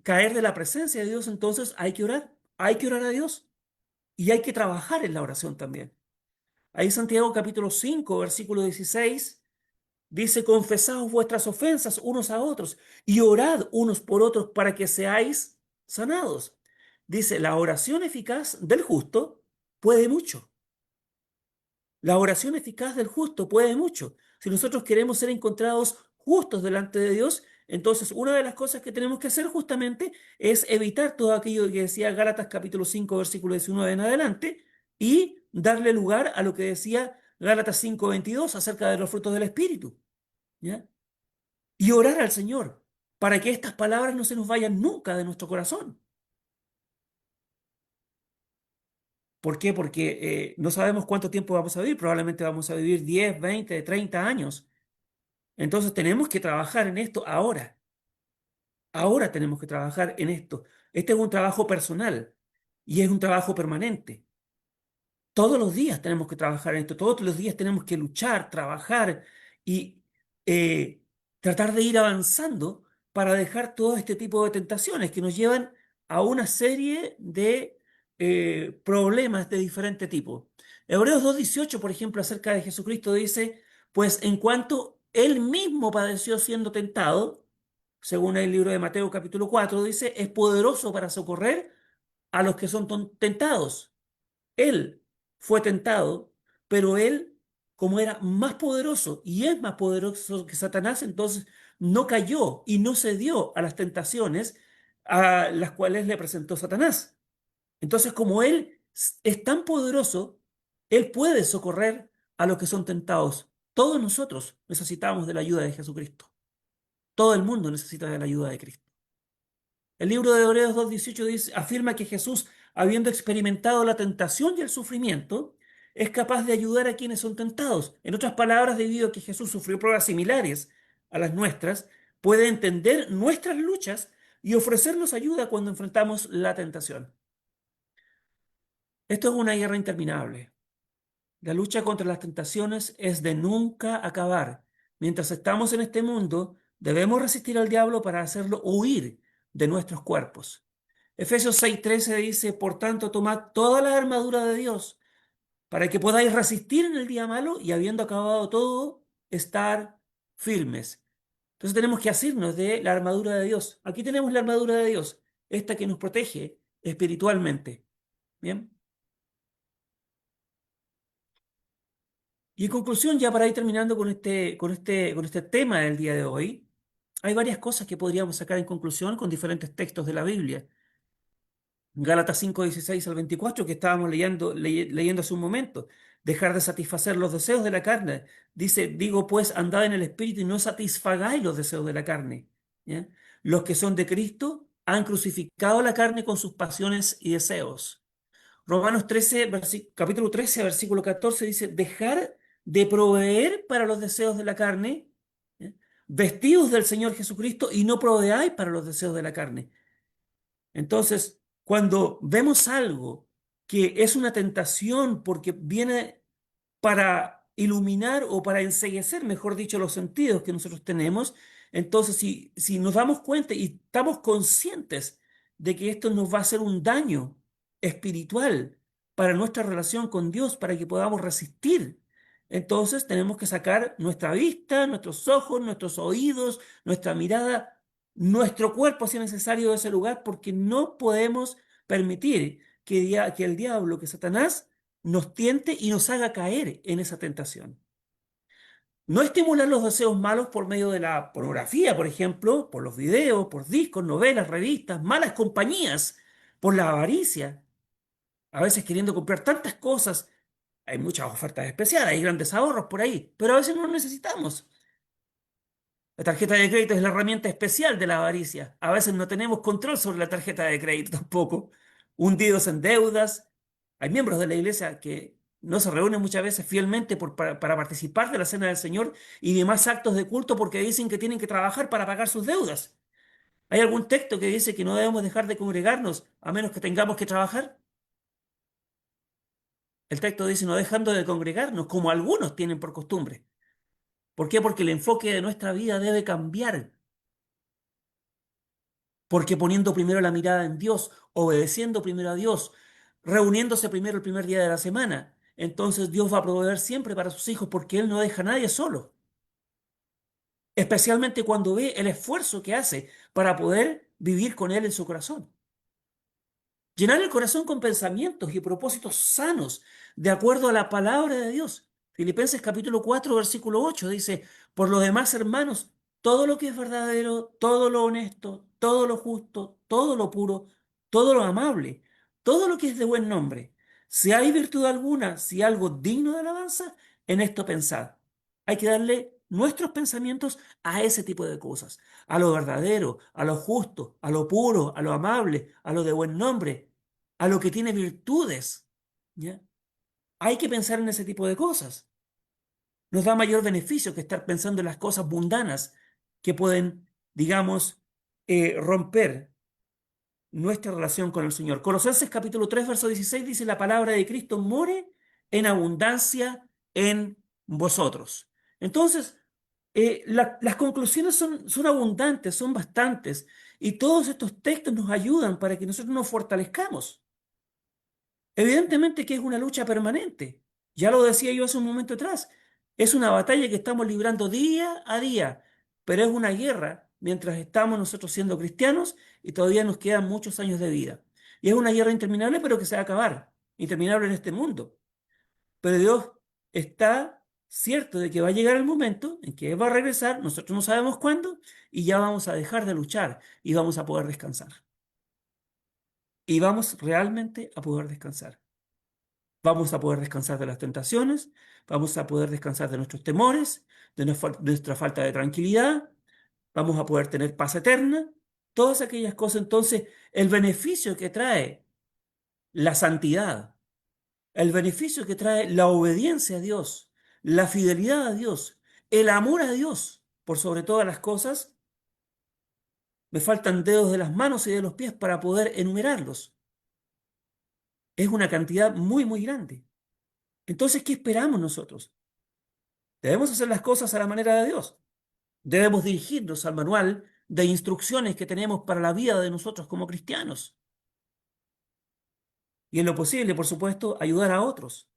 C: caer de la presencia de Dios, entonces hay que orar. Hay que orar a Dios y hay que trabajar en la oración también. Ahí Santiago capítulo 5, versículo 16. Dice, confesaos vuestras ofensas unos a otros y orad unos por otros para que seáis sanados. Dice, la oración eficaz del justo puede mucho. La oración eficaz del justo puede mucho. Si nosotros queremos ser encontrados justos delante de Dios, entonces una de las cosas que tenemos que hacer justamente es evitar todo aquello que decía Gálatas capítulo 5, versículo 19 en adelante y darle lugar a lo que decía Gálatas 5:22 acerca de los frutos del Espíritu. ¿Ya? Y orar al Señor para que estas palabras no se nos vayan nunca de nuestro corazón. ¿Por qué? Porque no sabemos cuánto tiempo vamos a vivir, probablemente vamos a vivir 10, 20, 30 años. Entonces tenemos que trabajar en esto ahora. Ahora tenemos que trabajar en esto. Este es un trabajo personal y es un trabajo permanente. Todos los días tenemos que trabajar en esto, todos los días tenemos que luchar, trabajar y eh, tratar de ir avanzando para dejar todo este tipo de tentaciones que nos llevan a una serie de problemas de diferente tipo. Hebreos 2:18, por ejemplo, acerca de Jesucristo dice, pues en cuanto él mismo padeció siendo tentado, según el libro de Mateo capítulo 4, dice, es poderoso para socorrer a los que son tentados. Él fue tentado, pero él, como era más poderoso y es más poderoso que Satanás, entonces no cayó y no cedió a las tentaciones a las cuales le presentó Satanás. Entonces, como él es tan poderoso, él puede socorrer a los que son tentados. Todos nosotros necesitamos de la ayuda de Jesucristo. Todo el mundo necesita de la ayuda de Cristo. El libro de Hebreos 2:18 afirma que Jesús, habiendo experimentado la tentación y el sufrimiento, es capaz de ayudar a quienes son tentados. En otras palabras, debido a que Jesús sufrió pruebas similares a las nuestras, puede entender nuestras luchas y ofrecernos ayuda cuando enfrentamos la tentación. Esto es una guerra interminable. La lucha contra las tentaciones es de nunca acabar. Mientras estamos en este mundo, debemos resistir al diablo para hacerlo huir de nuestros cuerpos. Efesios 6:13 dice, por tanto, tomad toda la armadura de Dios para que podáis resistir en el día malo y habiendo acabado todo, estar firmes. Entonces tenemos que asirnos de la armadura de Dios. Aquí tenemos la armadura de Dios, esta que nos protege espiritualmente. ¿Bien? Y en conclusión, ya para ir terminando con este tema del día de hoy, hay varias cosas que podríamos sacar en conclusión con diferentes textos de la Biblia. Gálatas 5:16 al 24, que estábamos leyendo hace un momento. Dejar de satisfacer los deseos de la carne. Dice, digo pues, andad en el Espíritu y no satisfagáis los deseos de la carne. ¿Ya? Los que son de Cristo han crucificado la carne con sus pasiones y deseos. Romanos 13, capítulo 13, versículo 14 dice, dejar de proveer para los deseos de la carne, ¿eh? Vestidos del Señor Jesucristo y no proveáis para los deseos de la carne. Entonces, cuando vemos algo que es una tentación porque viene para iluminar o para enceguecer, mejor dicho, los sentidos que nosotros tenemos, Entonces, si nos damos cuenta y estamos conscientes de que esto nos va a hacer un daño espiritual para nuestra relación con Dios, para que podamos resistir, entonces tenemos que sacar nuestra vista, nuestros ojos, nuestros oídos, nuestra mirada, nuestro cuerpo, si es necesario, de ese lugar, porque no podemos permitir que el diablo, que Satanás, nos tiente y nos haga caer en esa tentación. No estimular los deseos malos por medio de la pornografía, por ejemplo, por los videos, por discos, novelas, revistas, malas compañías, por la avaricia, a veces queriendo comprar tantas cosas. Hay muchas ofertas especiales, hay grandes ahorros por ahí, pero a veces no lo necesitamos. La tarjeta de crédito es la herramienta especial de la avaricia. A veces no tenemos control sobre la tarjeta de crédito tampoco. Hundidos en deudas. Hay miembros de la iglesia que no se reúnen muchas veces fielmente para participar de la cena del Señor y demás actos de culto porque dicen que tienen que trabajar para pagar sus deudas. ¿Hay algún texto que dice que no debemos dejar de congregarnos a menos que tengamos que trabajar? El texto dice no dejando de congregarnos, como algunos tienen por costumbre. ¿Por qué? Porque el enfoque de nuestra vida debe cambiar. Porque poniendo primero la mirada en Dios, obedeciendo primero a Dios, reuniéndose primero el primer día de la semana, entonces Dios va a proveer siempre para sus hijos porque Él no deja a nadie solo. Especialmente cuando ve el esfuerzo que hace para poder vivir con Él en su corazón. Llenar el corazón con pensamientos y propósitos sanos, de acuerdo a la palabra de Dios. Filipenses capítulo 4, versículo 8 dice, por lo demás, hermanos, todo lo que es verdadero, todo lo honesto, todo lo justo, todo lo puro, todo lo amable, todo lo que es de buen nombre. Si hay virtud alguna, si algo digno de alabanza, en esto pensad. Hay que darle nuestros pensamientos a ese tipo de cosas, a lo verdadero, a lo justo, a lo puro, a lo amable, a lo de buen nombre, a lo que tiene virtudes. ¿Ya? Hay que pensar en ese tipo de cosas. Nos da mayor beneficio que estar pensando en las cosas mundanas que pueden, digamos, romper nuestra relación con el Señor. Colosenses capítulo 3 verso 16 dice, la palabra de Cristo more en abundancia en vosotros. Entonces, las conclusiones son abundantes, son bastantes, y todos estos textos nos ayudan para que nosotros nos fortalezcamos. Evidentemente que es una lucha permanente. Ya lo decía yo hace un momento atrás. Es una batalla que estamos librando día a día, pero es una guerra mientras estamos nosotros siendo cristianos y todavía nos quedan muchos años de vida. Y es una guerra interminable, pero que se va a acabar. Interminable en este mundo. Pero Dios está cierto de que va a llegar el momento en que Él va a regresar, nosotros no sabemos cuándo, y ya vamos a dejar de luchar y vamos a poder descansar. Y vamos realmente a poder descansar. Vamos a poder descansar de las tentaciones, vamos a poder descansar de nuestros temores, de nuestra falta de tranquilidad, vamos a poder tener paz eterna, todas aquellas cosas. Entonces, el beneficio que trae la santidad, el beneficio que trae la obediencia a Dios, la fidelidad a Dios, el amor a Dios, por sobre todas las cosas, me faltan dedos de las manos y de los pies para poder enumerarlos. Es una cantidad muy, muy grande. Entonces, ¿qué esperamos nosotros? Debemos hacer las cosas a la manera de Dios. Debemos dirigirnos al manual de instrucciones que tenemos para la vida de nosotros como cristianos. Y en lo posible, por supuesto, ayudar a otros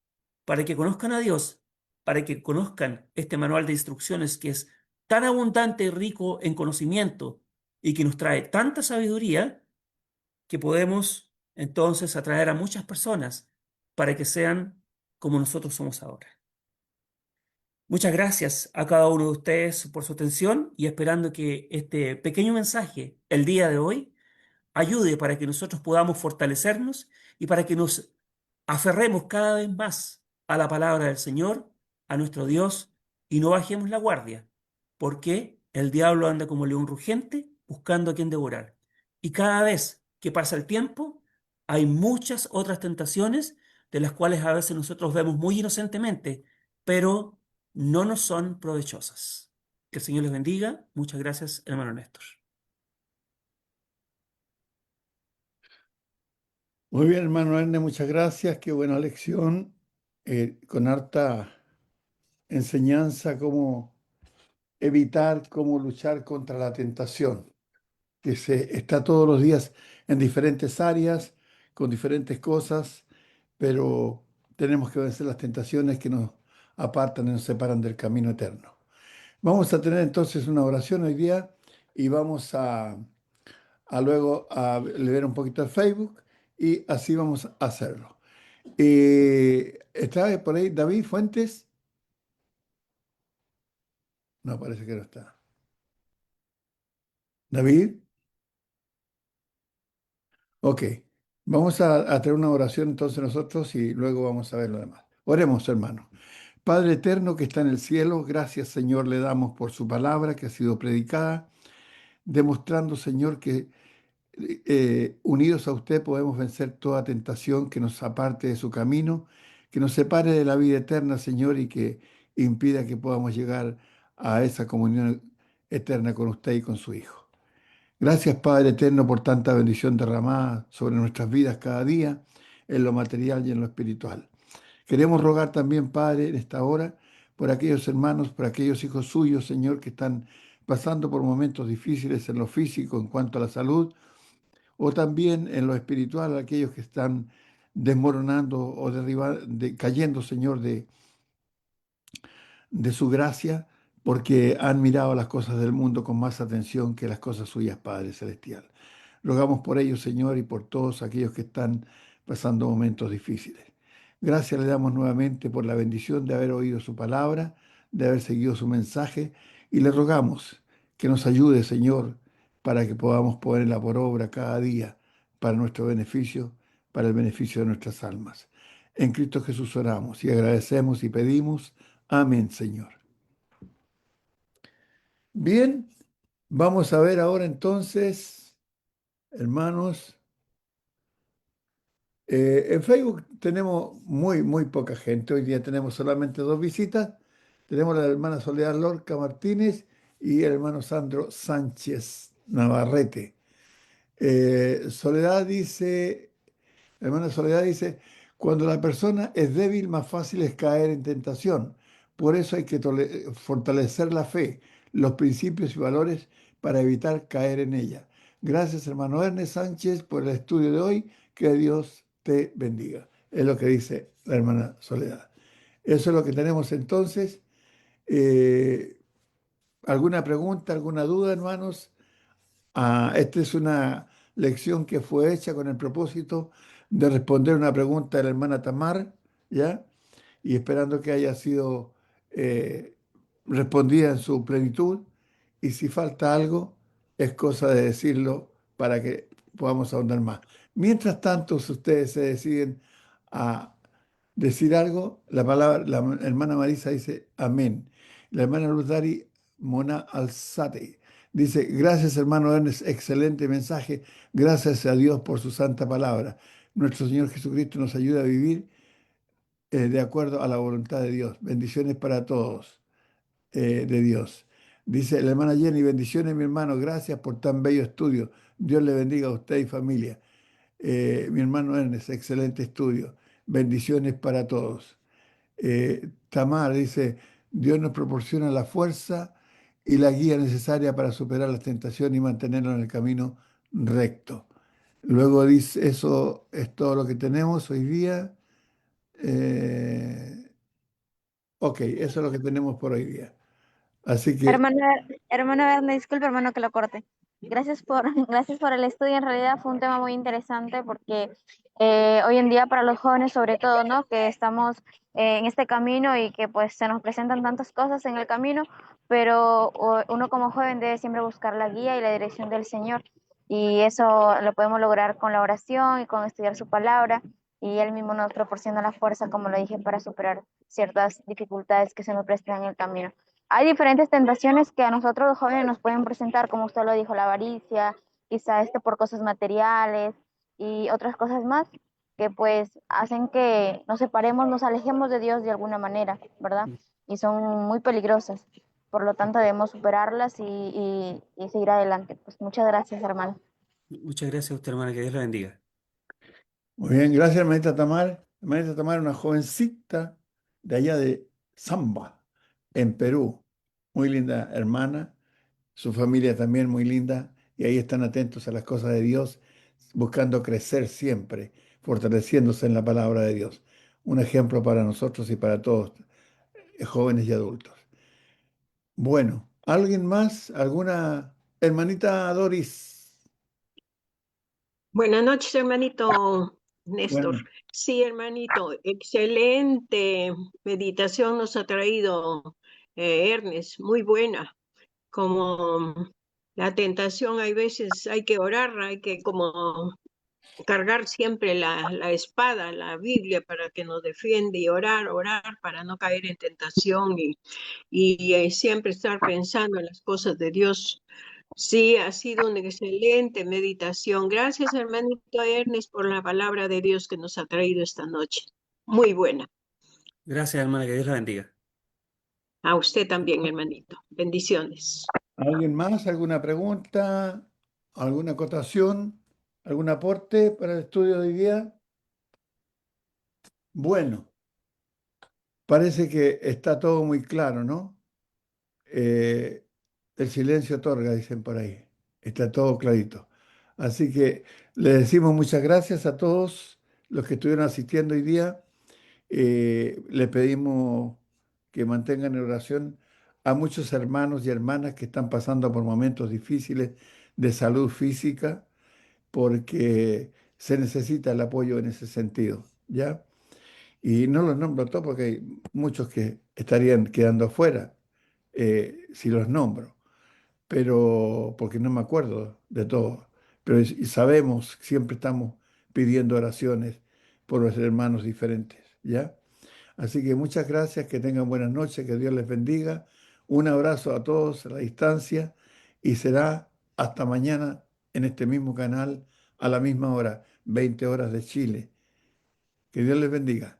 C: para que conozcan a Dios, para que conozcan este manual de instrucciones que es tan abundante y rico en conocimiento y que nos trae tanta sabiduría que podemos entonces atraer a muchas personas para que sean como nosotros somos ahora. Muchas gracias a cada uno de ustedes por su atención y esperando que este pequeño mensaje el día de hoy ayude para que nosotros podamos fortalecernos y para que nos aferremos cada vez más a la palabra del Señor, a nuestro Dios, y no bajemos la guardia, porque el diablo anda como león rugiente buscando a quien devorar. Y cada vez que pasa el tiempo, hay muchas otras tentaciones de las cuales a veces nosotros vemos muy inocentemente, pero no nos son provechosas. Que el Señor les bendiga. Muchas gracias, hermano Néstor.
A: Muy bien, hermano Ernest, muchas gracias. Qué buena lección, con harta enseñanza, cómo evitar cómo luchar contra la tentación, que se está todos los días en diferentes áreas, con diferentes cosas, pero tenemos que vencer las tentaciones que nos apartan y nos separan del camino eterno. Vamos a tener entonces una oración hoy día y vamos a luego a leer un poquito el Facebook y así vamos a hacerlo. ¿Está por ahí David Fuentes? No, parece que no está. David, ok. Vamos a tener una oración entonces nosotros y luego vamos a ver lo demás. Oremos, hermano. Padre eterno que está en el cielo, gracias Señor le damos por su palabra que ha sido predicada, demostrando Señor que unidos a usted podemos vencer toda tentación que nos aparte de su camino, que nos separe de la vida eterna, Señor, y que impida que podamos llegar a esa comunión eterna con usted y con su Hijo. Gracias, Padre eterno, por tanta bendición derramada sobre nuestras vidas cada día, en lo material y en lo espiritual. Queremos rogar también, Padre, en esta hora, por aquellos hermanos, por aquellos hijos suyos, Señor, que están pasando por momentos difíciles en lo físico en cuanto a la salud, o también en lo espiritual, aquellos que están desmoronando o cayendo, Señor, de su gracia, porque han mirado las cosas del mundo con más atención que las cosas suyas, Padre Celestial. Rogamos por ellos, Señor, y por todos aquellos que están pasando momentos difíciles. Gracias le damos nuevamente por la bendición de haber oído su palabra, de haber seguido su mensaje, y le rogamos que nos ayude, Señor, para que podamos ponerla por obra cada día para nuestro beneficio, para el beneficio de nuestras almas. En Cristo Jesús oramos y agradecemos y pedimos. Amén, Señor. Bien, vamos a ver ahora entonces, hermanos. En Facebook tenemos muy poca gente. Hoy día tenemos solamente dos visitas. Tenemos la hermana Soledad Lorca Martínez y el hermano Sandro Sánchez Navarrete. Soledad dice, la hermana Soledad dice, cuando la persona es débil, más fácil es caer en tentación. Por eso hay que fortalecer la fe, los principios y valores para evitar caer en ella. Gracias, hermano Ernest Sánchez, por el estudio de hoy. Que Dios te bendiga. Es lo que dice la hermana Soledad. Eso es lo que tenemos entonces. Eh, ¿Alguna pregunta, alguna duda, hermanos? Esta es una lección que fue hecha con el propósito de responder una pregunta de la hermana Tamar, ¿ya? Y esperando que haya sido eh, respondida en su plenitud. Y si falta algo, es cosa de decirlo para que podamos ahondar más. Mientras tanto, si ustedes se deciden a decir algo, la palabra, la hermana Marisa dice amén. La hermana Luzari Mona Alzate dice, gracias hermano Ernest, excelente mensaje, gracias a Dios por su santa palabra. Nuestro Señor Jesucristo nos ayuda a vivir de acuerdo a la voluntad de Dios. Bendiciones para todos de Dios. Dice la hermana Jenny, bendiciones mi hermano, gracias por tan bello estudio. Dios le bendiga a usted y familia. Mi hermano Ernest, excelente estudio. Bendiciones para todos. Tamar dice, Dios nos proporciona la fuerza y la guía necesaria para superar las tentaciones y mantenernos en el camino recto. Luego dice, eso es todo lo que tenemos hoy día. Eh, ok, eso es lo que tenemos por hoy día. Así que,
D: Hermano, hermano Verne, disculpe, hermano, que lo corte. Gracias por, gracias por el estudio. En realidad fue un tema muy interesante porque hoy en día para los jóvenes, sobre todo, ¿no? Que estamos en este camino y que pues se nos presentan tantas cosas en el camino, pero uno como joven debe siempre buscar la guía y la dirección del Señor. Y eso lo podemos lograr con la oración y con estudiar su palabra. Y Él mismo nos proporciona la fuerza, como lo dije, para superar ciertas dificultades que se nos presentan en el camino. Hay diferentes tentaciones que a nosotros los jóvenes nos pueden presentar, como usted lo dijo, la avaricia, quizá por cosas materiales y otras cosas más que pues hacen que nos separemos, nos alejemos de Dios de alguna manera, ¿verdad? Y son muy peligrosas. Por lo tanto, debemos superarlas y seguir adelante. Pues muchas gracias, hermano.
C: Muchas gracias a usted, hermana, que Dios la bendiga.
A: muy bien, gracias hermanita Tamar. Hermanita Tamar, una jovencita de allá de Zamba, en Perú. muy linda hermana, su familia también muy linda, y ahí están atentos a las cosas de Dios, buscando crecer siempre, fortaleciéndose en la palabra de Dios. Un ejemplo para nosotros y para todos, jóvenes y adultos. Bueno, ¿alguien más? ¿Alguna hermanita Doris?
E: Buenas noches, hermanito Néstor.
A: Bueno,
E: Sí, hermanito, excelente meditación nos ha traído Ernest, muy buena. Como la tentación, hay veces hay que orar, hay que como cargar siempre la espada, la Biblia para que nos defienda y orar para no caer en tentación y siempre estar pensando en las cosas de Dios. Sí, ha sido una excelente meditación. Gracias, hermanito Ernest, por la palabra de Dios que nos ha traído esta noche. Muy buena.
C: Gracias, hermana, que Dios la bendiga.
E: A usted también, hermanito. Bendiciones.
A: ¿alguien más? ¿Alguna pregunta? ¿Alguna acotación? ¿Algún aporte para el estudio de hoy día? Bueno, parece que está todo muy claro, ¿no? Eh, el silencio otorga, dicen por ahí. Está todo clarito. Así que le decimos muchas gracias a todos los que estuvieron asistiendo hoy día. Le pedimos que mantengan en oración a muchos hermanos y hermanas que están pasando por momentos difíciles de salud física, porque se necesita el apoyo en ese sentido, ¿ya? Y no los nombro todos porque hay muchos que estarían quedando afuera si los nombro, pero porque no me acuerdo de todos. Pero y sabemos, siempre estamos pidiendo oraciones por los hermanos diferentes, ¿ya? Así que muchas gracias, que tengan buenas noches, que Dios les bendiga. Un abrazo a todos a la distancia y será hasta mañana en este mismo canal a la misma hora, 20 horas de Chile. Que Dios les bendiga.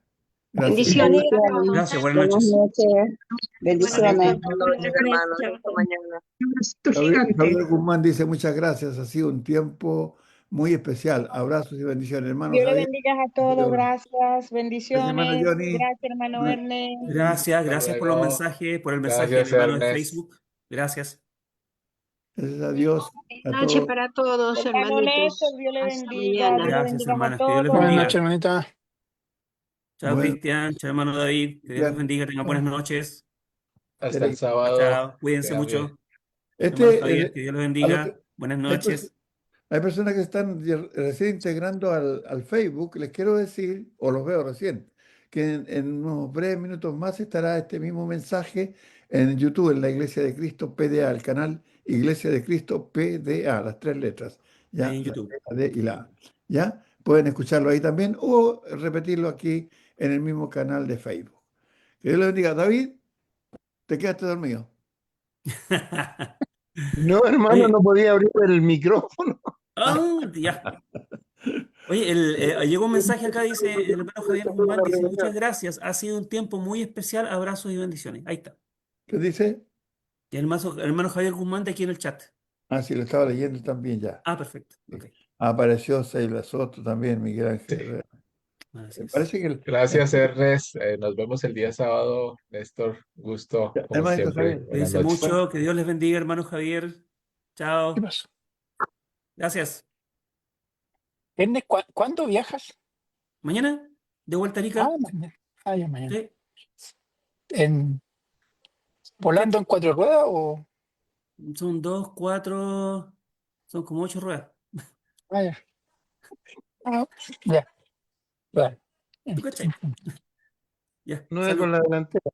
A: Gracias.
E: Bendiciones para
F: Bendiciones.
E: todos.
C: Gracias, buenas
F: Buenas
C: noches.
F: noches.
E: Buenas
F: Bendiciones.
E: noches.
G: Buenas noches, hermanos. Hasta mañana.
A: Gabriel Guzmán dice muchas gracias, ha sido un tiempo muy especial. Abrazos y bendiciones, hermano
F: Dios le
A: Javier.
F: bendiga a todos. Gracias.
A: Gracias, hermano
F: Bendiciones.
A: Johnny.
F: Gracias, hermano Ernest.
C: Gracias,
G: Hasta
C: gracias por los
G: luego.
C: mensajes, por el mensaje
G: Gracias,
C: del hermano de
G: Ernest.
C: Facebook. Gracias.
A: Gracias a Dios, a
E: Buenas noches
A: todos.
E: para todos,
F: Hermano Néstor,
E: hermanitos.
F: Dios le
E: Hasta
F: bendiga.
E: mañana.
F: Dios le
C: Gracias,
F: bendiga a
C: hermanas. Que Dios les
F: todos.
B: Buenas noches,
C: bendiga.
B: hermanita.
C: Chao,
A: Bueno,
C: Cristian. Chao, hermano David. Que Dios los
A: Cristian,
C: bendiga. Tengan buenas noches.
G: Hasta el
A: Tere.
C: Chao,
G: sábado.
C: chao. Cuídense
G: Quedan bien.
C: mucho. Hermano
A: este,
C: Javier, que Dios los
A: a lo que,
C: bendiga. Buenas
A: hay,
C: noches.
A: hay personas que están recién integrando al Facebook, les quiero decir, o los veo recién, que en unos breves minutos más estará este mismo mensaje en YouTube, en la Iglesia de Cristo PDA, el canal Iglesia de Cristo PDA, las tres letras,
C: Ahí
A: ¿ya?
C: en YouTube.
A: La D y la A, ¿ya? Pueden escucharlo ahí también o repetirlo aquí en el mismo canal de Facebook. Que Dios les bendiga. David, te quedaste dormido.
H: No, hermano,
C: Oye,
H: no podía abrir el micrófono.
C: ya. Oye, llegó un mensaje acá, dice el hermano Javier Guzmán, dice, muchas gracias, ha sido un tiempo muy especial, abrazos y bendiciones. Ahí está.
A: ¿Qué dice?
C: Y el hermano Javier Guzmán de aquí en el chat.
A: Ah, sí, lo estaba leyendo también ya.
C: Ah, perfecto.
A: Sí.
C: Ok.
A: Apareció Seila Soto también, Miguel
G: Sí.
A: Ángel.
C: Así es.
A: Parece que
G: Gracias, Ernest. Nos vemos el día sábado. Néstor, gusto, como
A: hermanito
G: siempre.
A: Javier,
G: Buenas
C: Cuídense
G: noches.
C: mucho, que Dios les bendiga, hermano Javier.
B: ¿Qué
C: Chao.
B: pasó?
C: Gracias.
B: Ernest, ¿cuándo viajas?
C: Mañana, de vuelta a
B: Ah,
C: Arica.
B: mañana. Ah, ya mañana.
C: Sí.
B: ¿Volando en cuatro ruedas o...?
C: Son 2, 4, son como 8 ruedas.
B: Ah, ya. Ah, ya. Vale.
C: ¿Tú cachai? Ya,
H: No es
C: salud.
H: con la delantera.